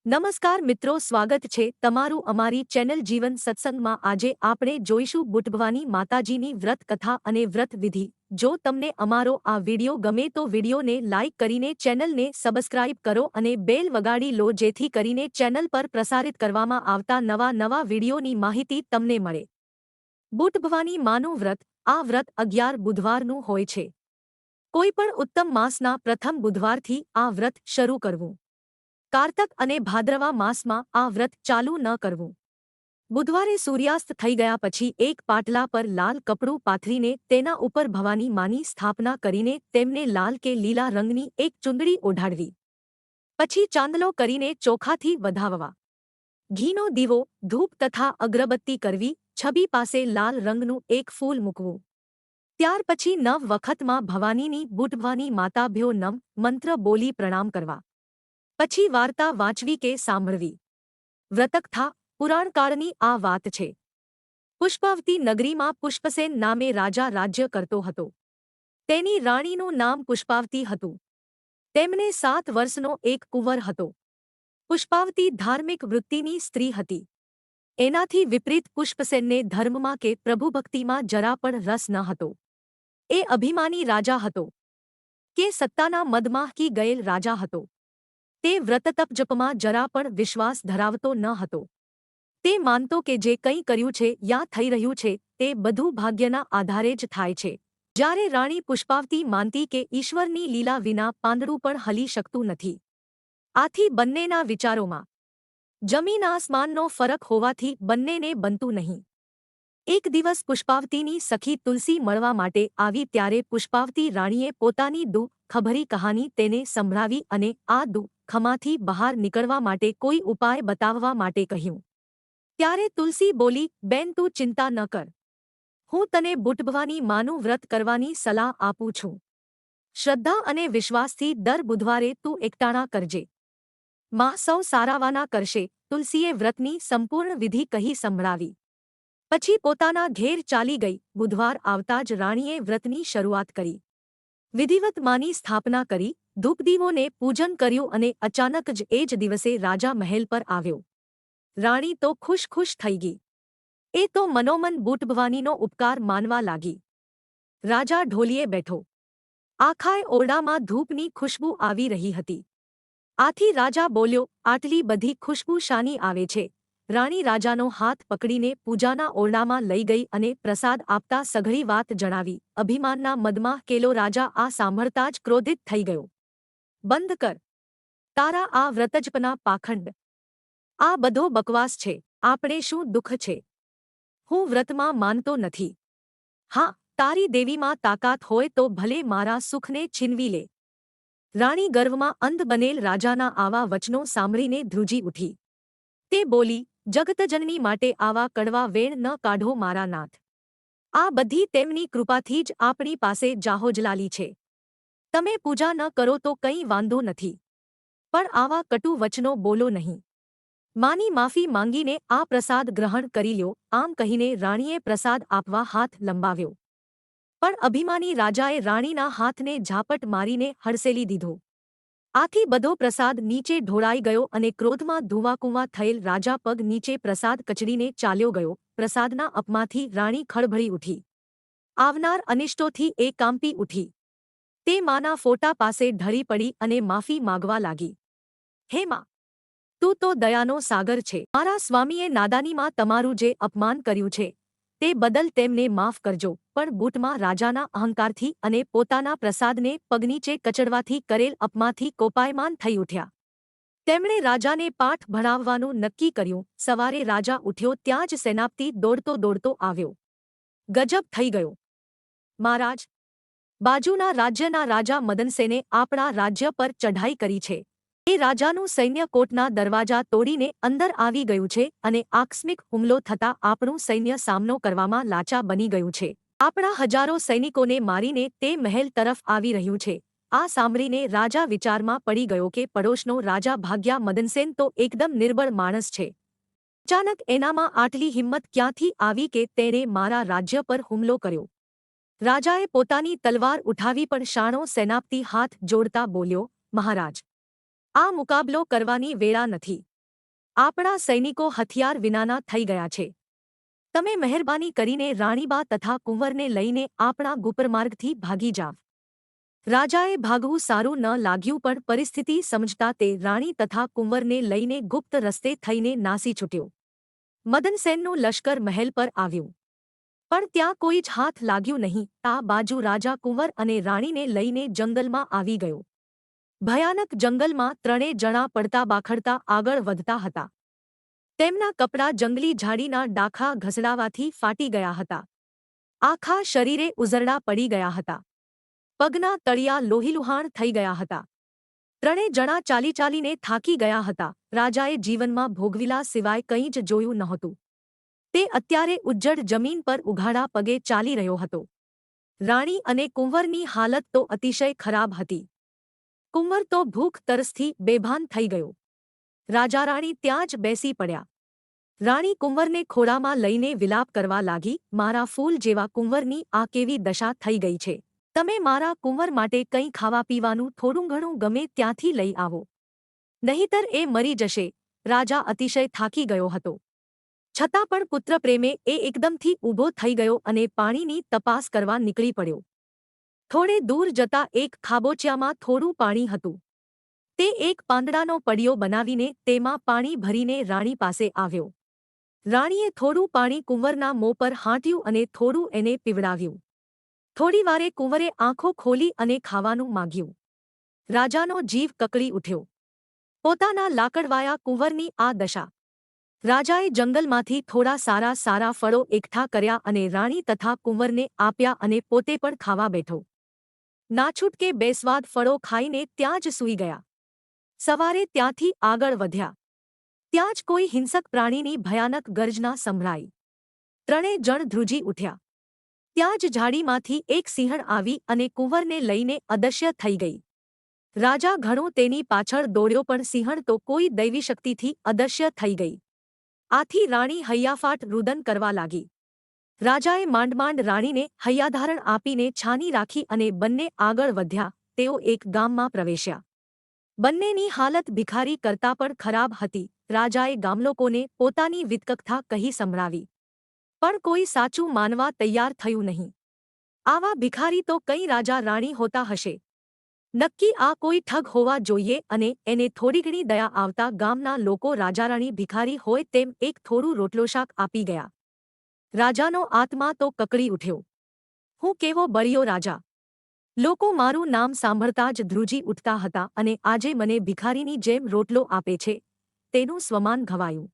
નમસ્કાર મિત્રો, સ્વાગત છે તમારું અમારી ચેનલ જીવન સત્સંગમાં। આજે આપણે જોઈશું બુટભવાની માતાજીની વ્રત કથા અને વ્રત વિધિ। જો તમને અમારો આ વિડિયો ગમે તો વિડિયોને લાઇક કરીને ચેનલને સબસ્ક્રાઇબ કરો અને બેલ વગાડી લો, જેથી કરીને ચેનલ પર પ્રસારિત કરવામાં આવતા નવા વિડિયોની માહિતી તમને મળે। બુટભવાની માનું વ્રત। આ વ્રત 11 બુધવારનું હોય છે। કોઈપણ ઉત્તમ માસના પ્રથમ બુધવારથી આ વ્રત શરૂ કરવું। કારતક અને ભાદ્રવા માસમાં આ વ્રત ચાલુ ન કરવું। બુધવારે સૂર્યાસ્ત થઈ ગયા પછી એક પાટલા પર લાલ કપડું પાથરીને તેના ઉપર ભવાની માની સ્થાપના કરીને તેમને લાલ કે લીલા રંગની એક ચૂંદડી ઓઢાડવી। પછી ચાંદલો કરીને ચોખાથી વધાવવા। ઘીનો દીવો, ધૂપ તથા અગરબત્તી કરવી। છબી પાસે લાલ રંગનું એક ફૂલ મૂકવું। ત્યાર પછી 9 વખતમાં ભવાનીની બુટભવાની માતાભ્યો નમ મંત્ર બોલી પ્રણામ કરવા। પછી વાર્તા વાંચવી કે સાંભળવી। વ્રતકથા। પુરાણકાળની આ વાત છે। પુષ્પાવતી નગરીમાં પુષ્પસેન નામે રાજા રાજ્ય કરતો હતો। તેની રાણીનું નામ પુષ્પાવતી હતું। તેમને 7 વર્ષનો એક કુંવર હતો। પુષ્પાવતી ધાર્મિક વૃત્તિની સ્ત્રી હતી। એનાથી વિપરીત પુષ્પસેનને ધર્મમાં કે પ્રભુભક્તિમાં જરા પણ રસ ન હતો। એ અભિમાની રાજા હતો કે સત્તાના મદમાં કી ગયેલ રાજા હતો। તે વ્રતતપ-જપમાં જરા પણ વિશ્વાસ ધરાવતો ન હતો। તે માનતો કે જે કંઈ કર્યું છે યા થઈ રહ્યું છે તે બધું ભાગ્યના આધારે જ થાય છે। જ્યારે રાણી પુષ્પાવતી માનતી કે ઈશ્વરની લીલા વિના પાંદડું પણ હલી શકતું નથી। આથી બંનેના વિચારોમાં જમીન આસમાનનો ફરક હોવાથી બંનેને બનતું નહીં। એક દિવસ પુષ્પાવતીની સખી તુલસી મળવા માટે આવી, ત્યારે પુષ્પાવતી રાણીએ પોતાની દુઃખભરી કહાની તેને સંભળાવી અને આ દુઃખમાંથી બહાર નીકળવા માટે કોઈ ઉપાય બતાવવા માટે કહ્યું। ત્યારે તુલસી બોલી, બેન, તું ચિંતા ન કર, હું તને બુટભવાની માનું વ્રત કરવાની સલાહ આપું છું। શ્રદ્ધા અને વિશ્વાસથી દર બુધવારે તું એકટાણા કરજે, માં સૌ સારાવાના કરશે। તુલસીએ વ્રતની સંપૂર્ણ વિધિ કહી સંભળાવી। પછી પોતાના ઘેર ચાલી ગઈ। બુધવાર આવતા જ રાણીએ વ્રતની શરૂઆત કરી। વિધિવત માની સ્થાપના કરી, ધૂપદીવોને પૂજન કર્યું અને અચાનક જ એ જ દિવસે રાજા મહેલ પર આવ્યો। રાણી તો ખુશ થઈ ગઈ। એ તો મનોમન બુટભવાનીનો ઉપકાર માનવા લાગી। રાજા ઢોલીએ બેઠો। આખાય ઓરડામાં ધૂપની ખુશ્બુ આવી રહી હતી। આથી રાજા બોલ્યો, આટલી બધી ખુશ્બુ શાની આવે છે? રાણી રાજાનો હાથ પકડીને પૂજાના ઓરડામાં લઈ ગઈ અને પ્રસાદ આપતા સઘળી વાત જણાવી। અભિમાનના મદમાં કેલો રાજા આ સાંભળતા જ ક્રોધિત થઈ ગયો। બંધ કર તારા આ વ્રતજપના પાખંડ। આ બધો બકવાસ છે। આપણે શું દુઃખ છે? હું વ્રતમાં માનતો નથી। હા, તારી દેવીમાં તાકાત હોય તો ભલે મારા સુખને છીનવી લે। રાણી ગર્વમાં અંધ બનેલ રાજાના આવા વચનો સાંભળીને ધ્રુજી ઉઠી। તે બોલી, જગતજનની માટે આવા કડવા વેણ ન કાઢો મારા નાથ। આ બધી તેમની કૃપાથી જ આપણી પાસે જાહોજલાલી છે। તમે પૂજા ન કરો તો કંઈ વાંધો નથી, પણ આવા કટુ વચનો બોલો નહીં। માની માફી માંગીને આ પ્રસાદ ગ્રહણ કરી લ્યો। આમ કહીને રાણીએ પ્રસાદ આપવા હાથ લંબાવ્યો, પણ અભિમાની રાજાએ રાણીના હાથને ઝાપટ મારીને હડસેલી દીધો। આથી બધો પ્રસાદ નીચે ઢોળાઈ ગયો અને ક્રોધમાં ધુવાકુવા થયેલ રાજા પગ નીચે પ્રસાદ કચડીને ચાલ્યો ગયો। પ્રસાદના અપમાનથી રાણી ખળભળી ઉઠી। આવનાર અનિષ્ટોથી એ કાંપી ઉઠી। તે માના ફોટા પાસે ઢળી પડી અને માફી માગવા લાગી। હે માં, તું તો દયાનો સાગર છે। મારા સ્વામીએ નાદાનીમાં તમારું જે અપમાન કર્યું છે તે બદલ તેમને માફ કરજો। પણ બુટમાં રાજાના અહંકારથી અને પોતાના પ્રસાદને પગનીચે કચડવાથી કરેલ અપમાનથી કોપાયમાન થઈ ઉઠ્યા। તેમણે રાજાને પાઠ ભણાવવાનું નક્કી કર્યું। સવારે રાજા ઉઠ્યો ત્યાં જ સેનાપતિ દોડતો આવ્યો। ગજબ થઈ ગયો મહારાજ, બાજુના રાજ્યના રાજા મદનસેને આપણા રાજ્ય પર ચઢાઈ કરી છે। એ રાજાનું સૈન્ય કોટના દરવાજા તોડીને અંદર આવી ગયું છે અને આકસ્મિક હુમલો થતાં આપણું સૈન્ય સામનો કરવામાં લાચાર બની ગયું છે। આપણા હજારો સૈનિકોને મારીને તે મહેલ તરફ આવી રહ્યું છે। આ સાંભળીને રાજા વિચારમાં પડી ગયો કે પડોશનો રાજા ભાગ્યા મદનસેન તો એકદમ નિર્બળ માણસ છે। અચાનક એનામાં આટલી હિંમત ક્યાંથી આવી કે તેણે મારા રાજ્ય પર હુમલો કર્યો? રાજાએ પોતાની તલવાર ઉઠાવી પણ શાણો સેનાપતિ હાથ જોડતા બોલ્યો, મહારાજ, આ મુકાબલો કરવાની વેળા નથી। આપણા સૈનિકો હથિયાર વિનાના થઈ ગયા છે. તમે મહેરબાની કરીને રાણીબા તથા કુંવરને લઈને આપણા ગુપ્તમાર્ગથી ભાગી જાવ. રાજાએ ભાગવું સારું ન લાગ્યું પણ પરિસ્થિતિ સમજતા તે રાણી તથા કુંવરને લઈને ગુપ્ત રસ્તે થઈને નાસી છૂટ્યો. મદનસેનનું લશ્કર મહેલ પર આવ્યું. પણ ત્યાં કોઈ જ હાથ લાગ્યું નહીં. આ બાજુ રાજા કુંવર અને રાણીને લઈને જંગલમાં આવી ગયો. ભયાનક જંગલમાં ત્રણેય જણા પડતા બાખડતા આગળ વધતા હતા. તેમના કપડાં જંગલી ઝાડીના ડાખા ઘસડાવાથી ફાટી ગયા હતા. આખા શરીરે ઉઝરડા પડી ગયા હતા. પગના તળિયા લોહીલુહાણ થઈ ગયા હતા. ત્રણેય જણા ચાલી ચાલીને થાકી ગયા હતા. રાજાએ જીવનમાં ભોગવિલા સિવાય કંઈ જ જોયું નહોતું. તે અત્યારે ઉજ્જડ જમીન પર ઉઘાડા પગે ચાલી રહ્યો હતો. રાણી અને કુંવરની હાલત તો અતિશય ખરાબ હતી. કુંવર તો ભૂખ તરસથી બેભાન થઈ ગયો. રાજા રાણી ત્યાં જ બેસી પડ્યા. રાણી કુંવરને ખોળામાં લઈને વિલાપ કરવા લાગી. મારા ફૂલ જેવા કુંવરની આ કેવી દશા થઈ ગઈ છે. તમે મારા કુંવર માટે કંઈ ખાવા પીવાનું થોડું ઘણું ગમે ત્યાંથી લઈ આવો. નહીતર એ મરી જશે. રાજા અતિશય થાકી ગયો હતો. છતાં પણ પુત્રપ્રેમે એ એકદમથી ઊભો થઈ ગયો અને પાણીની તપાસ કરવા નીકળી પડ્યો. થોડે દૂર જતા એક ખાબોચિયામાં થોડું પાણી હતું. તે એક પાંદડાનો પડિયો બનાવીને તેમાં પાણી ભરીને રાણી પાસે આવ્યો. રાણીએ થોડું પાણી કુંવરના મોં પર હાંટ્યું અને થોડું એને પીવડાવ્યું. થોડીવારે કુંવરે આંખો ખોલી અને ખાવાનું માંગ્યું. રાજાનો જીવ કકળી ઉઠ્યો. પોતાના લાકડવાયા કુંવરની આ દશા. રાજાએ જંગલમાંથી થોડા સારા સારા ફળો એકઠા કર્યા અને રાણી તથા કુંવરને આપ્યા અને પોતે પણ ખાવા બેઠો. નાછૂટકે બેસ્વાદ ફળો ખાઈને ત્યાં જ સૂઈ ગયા. સવારે ત્યાંથી આગળ વધ્યા. ત્યાં જ કોઈ હિંસક પ્રાણીની ભયાનક ગર્જના સંભળાઈ. ત્રણેય જણ ધ્રુજી ઉઠ્યા. ત્યાં જ ઝાડીમાંથી એક સિંહણ આવી અને કુંવરને લઈને અદશ્ય થઈ ગઈ. રાજા ઘણો તેની પાછળ દોડ્યો પણ સિંહણ તો કોઈ દૈવી શક્તિથી અદશ્ય થઈ ગઈ. આથી રાણી હૈયાફાટ રુદન કરવા લાગી. રાજાએ માંડ માંડ રાણીને હૈયાધારણ આપીને છાની રાખી અને બંને આગળ વધ્યા. તેઓ એક ગામમાં પ્રવેશ્યા. બંનેની હાલત ભિખારી કરતાં પણ ખરાબ હતી. રાજાએ ગામલોકોને પોતાની વિતકથા કહી સંભળાવી. પણ કોઈ સાચું માનવા તૈયાર થયું નહીં. આવા ભિખારી તો કઈ રાજા રાણી હોતા હશે. નક્કી આ કોઈ ઠગ હોવા જોઈએ અને એને થોડી ઘણી દયા આવતા ગામના લોકો રાજારાણી ભિખારી હોય તેમ એક થોડું રોટલોશાક આપી ગયા. રાજાનો આત્મા તો કકળી ઉઠ્યો. હું કેવો બળિયો રાજા! લોકો મારું નામ સાંભળતા જ ધ્રુજી ઉઠતા હતા અને આજે મને ભિખારીની જેમ રોટલો આપે છે. તેનું સ્વમાન ઘવાયું.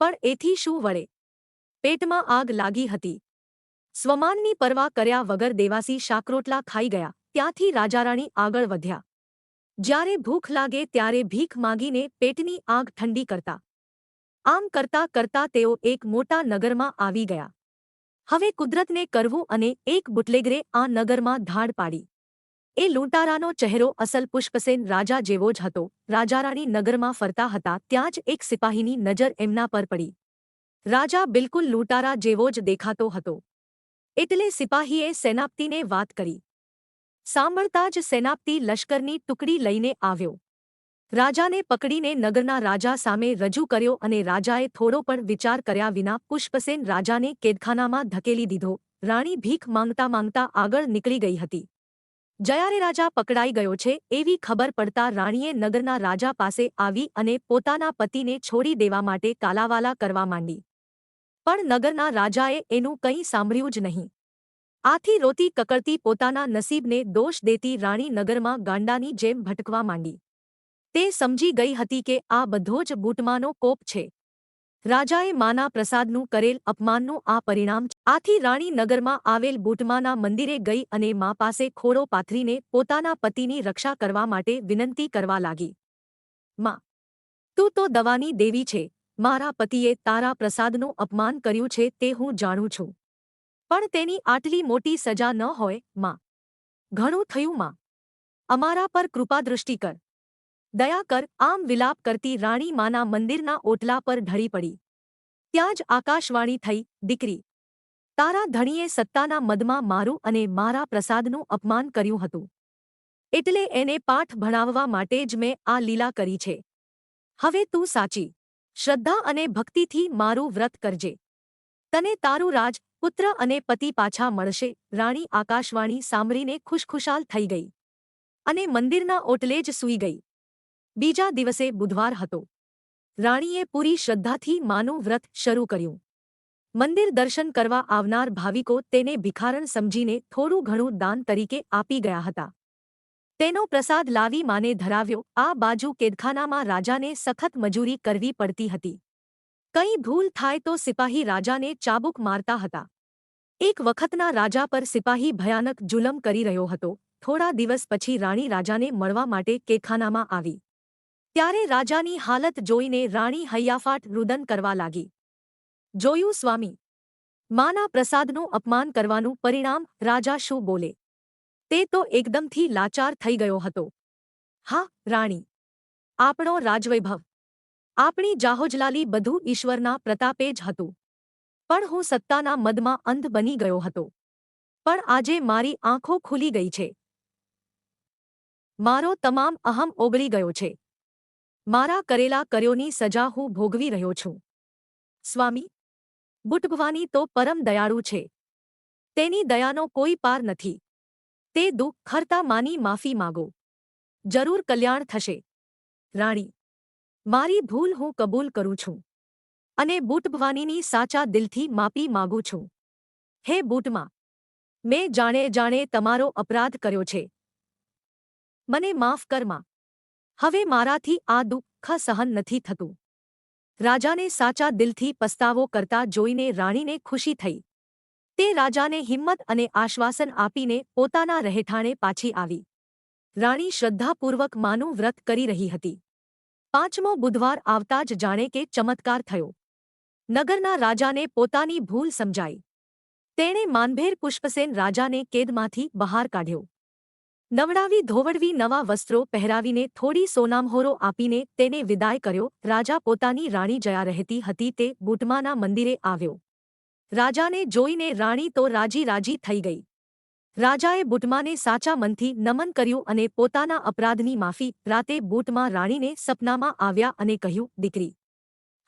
પણ એથી શું વળે? પેટમાં આગ લાગી હતી. સ્વમાનની પરવા કર્યા વગર દેવાસી શાકરોટલા ખાઈ ગયા. ત્યાંથી રાજારાણી આગળ વધ્યા. જ્યારે ભૂખ લાગે ત્યારે ભીખ માગીને પેટની આગ ઠંડી કરતા. આમ કરતા કરતા તેઓ એક મોટા નગરમાં આવી ગયા. હવે કુદરતને કરવું અને એક બુટલેગરે આ નગરમાં ધાડ પાડી. એ લૂંટારાનો ચહેરો અસલ પુષ્પસેન રાજા જેવો જ હતો. રાજારાણી નગરમાં ફરતા હતા ત્યાં જ એક સિપાહીની નજર એમના પર પડી. રાજા બિલકુલ લૂંટારા જેવો જ દેખાતો હતો. એટલે સિપાહીએ સેનાપતિને વાત કરી. સાંભળતા જ સેનાપતિ લશ્કરની ટુકડી લઈને આવ્યો. રાજાને પકડીને નગરના રાજા સામે રજૂ કર્યો અને રાજાએ થોડો પણ વિચાર કર્યા વિના પુષ્પસેન રાજાને કેદખાનામાં ધકેલી દીધો. રાણી ભીખ માંગતા માંગતા આગળ નીકળી ગઈ હતી. જ્યારે રાજા પકડાઈ ગયો છે એવી ખબર પડતા રાણીએ નગરના રાજા પાસે આવી અને પોતાના પતિને છોડી દેવા માટે કાલાવાલા કરવા માંડી. પણ નગરના રાજાએ એનું કંઈ સાંભળ્યું જ નહીં. આથી રોતી કકળતી પોતાના નસીબને દોષ દેતી રાણી નગરમાં ગાંડાની જેમ ભટકવા માંડી. તે સમજી ગઈ હતી કે આ બધો જ બૂટમાનો કોપ છે. રાજાએ માના પ્રસાદનું કરેલ અપમાનનું આ પરિણામ છે. આથી રાણી નગરમાં આવેલ બૂટમાના મંદિરે ગઈ અને મા પાસે ખોળો પાથરીને પોતાના પતિની રક્ષા કરવા માટે વિનંતી કરવા લાગી. માં, તું તો દવાની દેવી છે. મારા પતિએ તારા પ્રસાદનું અપમાન કર્યું છે તે હું જાણું છું. પણ તેની આટલી મોટી સજા ન હોય. માં, ઘણું થયું માં. અમારા પર કૃપાદૃષ્ટિ કર. દયા કર. આમ વિલાપ કરતી રાણી માના મંદિરના ઓટલા પર ઢળી પડી. ત્યાં જ આકાશવાણી થઈ, દીકરી, તારા ધણીએ સત્તાના મદમાં મારું અને મારા પ્રસાદનું અપમાન કર્યું હતું. એટલે એને પાઠ ભણાવવા માટે જ મેં આ લીલા કરી છે. હવે તું સાચી શ્રદ્ધા અને ભક્તિથી મારું વ્રત કરજે. તને તારું રાજ, પુત્ર અને પતિ પાછા મળશે. રાણી આકાશવાણી સાંભળીને ખુશખુશાલ થઈ ગઈ અને મંદિરના ઓટલે જ સૂઈ ગઈ. બીજા દિવસે બુધવાર હતો. રાણીએ પૂરી શ્રદ્ધાથી માનું વ્રત શરૂ કર્યું. મંદિર દર્શન કરવા આવનાર ભાવિકો તેને ભિખારણ સમજીને થોડું ઘણું દાન તરીકે આપી ગયા હતા. તેનો પ્રસાદ લાવી માને ધરાવ્યો. આ બાજુ કેદખાનામાં રાજાને સખત મજૂરી કરવી પડતી હતી. કંઈ ભૂલ થાય તો સિપાહી રાજાને ચાબુક મારતા હતા. એક વખતના રાજા પર સિપાહી ભયાનક જુલમ કરી રહ્યો હતો. થોડા દિવસ પછી રાણી રાજાને મળવા માટે કેદખાનામાં આવી. ત્યારે રાજાની હાલત જોઈને રાણી હૈયાફાટ રુદન કરવા લાગી. જોયું સ્વામી, માના પ્રસાદનું અપમાન કરવાનું પરિણામ. રાજા શું બોલે તે તો એકદમથી લાચાર થઈ ગયો હતો. હા રાણી, આપણો રાજવૈભવ, આપણી જાહોજલાલી બધું ઈશ્વરના પ્રતાપે જ હતું. પણ હું સત્તાના મદમાં અંધ બની ગયો હતો. પણ આજે મારી આંખો ખુલી ગઈ છે. મારો તમામ અહમ ઓગળી ગયો છે. મારા કરેલા કર્યોની સજા હું ભોગવી રહ્યો છું. સ્વામી, બુટભવાની તો પરમ દયાળુ છે. તેની દયાનો કોઈ પાર નથી. તે દુઃખ હરતા માની માફી માગો. જરૂર કલ્યાણ થશે. રાણી, મારી ભૂલ હું કબૂલ કરું છું અને બુટભવાનીની સાચા દિલથી માફી માગું છું. હે બુટમાં, મેં જાણે જાણે તમારો અપરાધ કર્યો છે. મને માફ કર માં. હવે મારાથી આ દુઃખ સહન નથી થતું. રાજાને સાચા દિલથી પસ્તાવો કરતા જોઈને રાણીને ખુશી થઈ. તે રાજાને હિંમત અને આશ્વાસન આપીને પોતાના રહેઠાણે પાછી આવી. રાણી શ્રદ્ધાપૂર્વક માનું વ્રત કરી રહી હતી. પાંચમો બુધવાર આવતા જ જાણે કે ચમત્કાર થયો. નગરના રાજાને પોતાની ભૂલ સમજાઈ. તેણે માનભેર પુષ્પસેન રાજાને કેદમાંથી બહાર કાઢ્યો. નવડાવી ધોવડવી નવા વસ્ત્રો પહેરાવીને થોડી સોનામહોરો આપીને તેને વિદાય કર્યો. રાજા પોતાની રાણી જયા રહેતી હતી તે બુટમાના મંદિરે આવ્યો. રાજાને જોઈને રાણી તો રાજી રાજી થઈ ગઈ. રાજાએ બુટમાને સાચા મનથી નમન કર્યું અને પોતાના અપરાધની માફી. રાતે બુટમા રાણીને સપનામાં આવ્યા અને કહ્યું, દીકરી,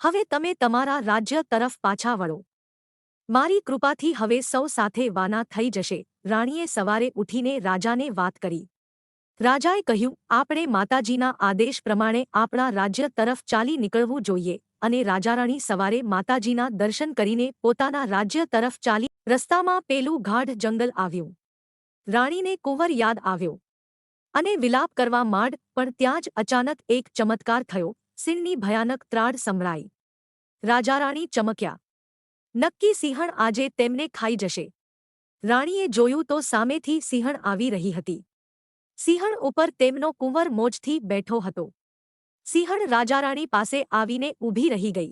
હવે તમે તમારા રાજ્ય તરફ પાછા વળો. મારી કૃપાથી હવે સૌ સાથે વાના થઈ જશે. રાણીએ સવારે ઉઠીને રાજાને વાત કરી. રાજાએ કહ્યું, આપણે માતાજીના આદેશ પ્રમાણે આપણા રાજ્ય તરફ ચાલી નીકળવું જોઈએ. અને રાજારાણી સવારે માતાજીના દર્શન કરીને પોતાના રાજ્ય તરફ ચાલી. રસ્તામાં પેલું ગાઢ જંગલ આવ્યું. રાણીને કુંવર યાદ આવ્યો અને વિલાપ કરવા માંડ. પણ ત્યાં જ અચાનક એક ચમત્કાર થયો. સિંહની ભયાનક ત્રાડ સંભળાઈ. રાજારાણી ચમક્યા. નક્કી સિંહણ આજે તેમને ખાઈ જશે. રાણીએ જોયું તો સામેથી સિંહણ આવી રહી હતી. સિંહણ ઉપર તેમનો કુંવર મોજથી બેઠો હતો. સિંહણ રાજારાણી પાસે આવીને ઊભી રહી ગઈ.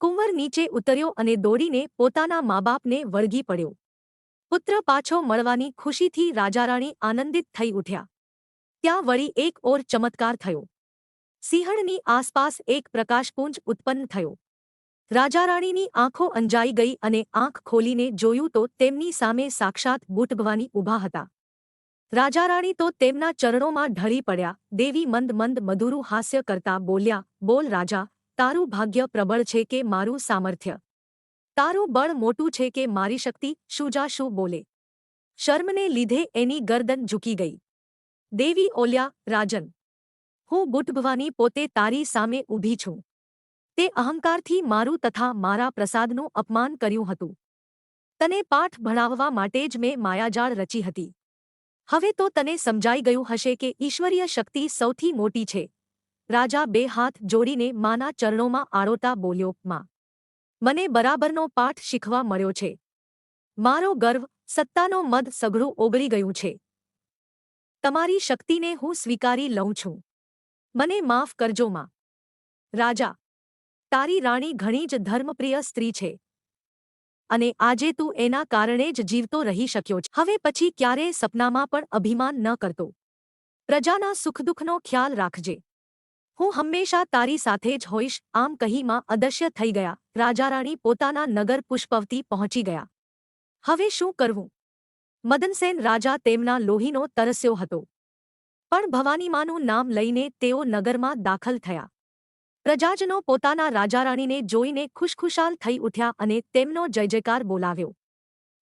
કુંવર નીચે ઉતર્યો અને દોડીને પોતાના માબાપને વળગી પડ્યો. પુત્ર પાછો મળવાની ખુશીથી રાજારાણી આનંદિત થઈ ઉઠ્યા. ત્યાં વળી એક ઓર ચમત્કાર થયો. સિંહણની આસપાસ એક પ્રકાશપુંજ ઉત્પન્ન થયો. રાજારાણીની આંખો અંજાઈ ગઈ અને આંખ ખોલીને જોયું તો તેમની સામે સાક્ષાત બુટભવાની ઊભા હતા. રાજારાણી તો તેમના ચરણોમાં ઢળી પડ્યા. દેવી મંદ મંદ મધુરું હાસ્ય કરતા બોલ્યા, બોલ રાજા, તારું ભાગ્ય પ્રબળ છે કે મારું સામર્થ્ય? તારું બળ મોટું છે કે મારી શક્તિ? શુજા શું બોલે? શર્મને લીધે એની ગરદન ઝૂકી ગઈ. દેવી ઓલ્યા, રાજન, હું બુટભવાની પોતે તારી સામે ઊભી છું. તે અહંકારથી મારું તથા મારા પ્રસાદનું અપમાન કર્યું હતું. તને પાઠ ભણાવવા માટે જ મેં માયાજાળ રચી હતી. હવે તો તને સમજાઈ ગયું હશે કે ઈશ્વરીય શક્તિ સૌથી મોટી છે. રાજા બે હાથ જોડીને માના ચરણોમાં આળોતા બોલ્યો, માં, મને બરાબરનો પાઠ શીખવા મળ્યો છે. મારો ગર્વ, સત્તાનો મદ સઘળું ઓગળી ગયું છે. તમારી શક્તિને હું સ્વીકારી લઉં છું. મને માફ કરજો માં. રાજા, તારી રાણી ઘણી જ ધર્મપ્રિય સ્ત્રી છે અને આજે તું એના કારણે જ જીવતો રહી શક્યો છે. હવે પછી ક્યારેય સપનામાં પણ અભિમાન ન કરતો. પ્રજાના સુખદુઃખનો ખ્યાલ રાખજે. હું હંમેશા તારી સાથે જ હોઈશ. આમ કહી માં અદશ્ય થઈ ગયા. રાજારાણી પોતાના નગર પુષ્પવતી પહોંચી ગયા. હવે શું કરવું? મદનસેન રાજા તેમના લોહીનો તરસ્યો હતો. પણ ભવાનીમાનું નામ લઈને તેઓ નગરમાં દાખલ થયા. પ્રજાજનો પોતાના રાજારાણીને જોઈને ખુશખુશાલ થઈ ઉઠ્યા અને તેમનો જય જયકાર બોલાવ્યો.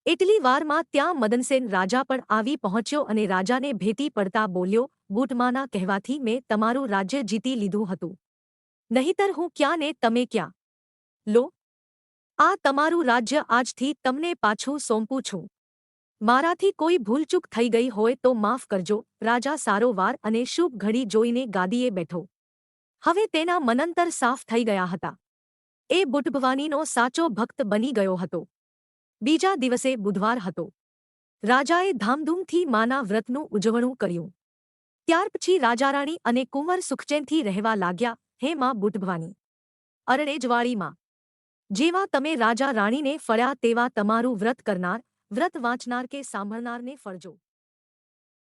એટલી વારમાં ત્યાં મદનસેન રાજા પણ આવી પહોંચ્યો અને રાજાને ભેટી પડતા બોલ્યો, બુટમાના કહેવાથી મેં તમારું રાજ્ય જીતી લીધું હતું. નહીતર હું ક્યાં ને તમે ક્યાં? લો, આ તમારું રાજ્ય આજથી તમને પાછું સોંપું છું. મારાથી કોઈ ભૂલચૂક થઈ ગઈ હોય તો માફ કરજો. રાજા સારો વાર અને શુભ ઘડી જોઈને ગાદીએ બેઠો. હવે તેના મનંતર સાફ થઈ ગયા હતા. એ બુટભવાનીનો સાચો ભક્ત બની ગયો હતો. બીજા દિવસે બુધવાર હતો. રાજાએ ધામધૂમથી માના વ્રતનું ઉજવણું કર્યું. ત્યાર પછી રાજારાણી અને કુંવર સુખચેનથી રહેવા લાગ્યા. હે માં બુટભવાની, અરણેજવાળીમાં જેવા તમે રાજા રાણીને ફળ્યા તેવા તમારું વ્રત કરનાર, વ્રત વાંચનાર કે સાંભળનારને ફળજો.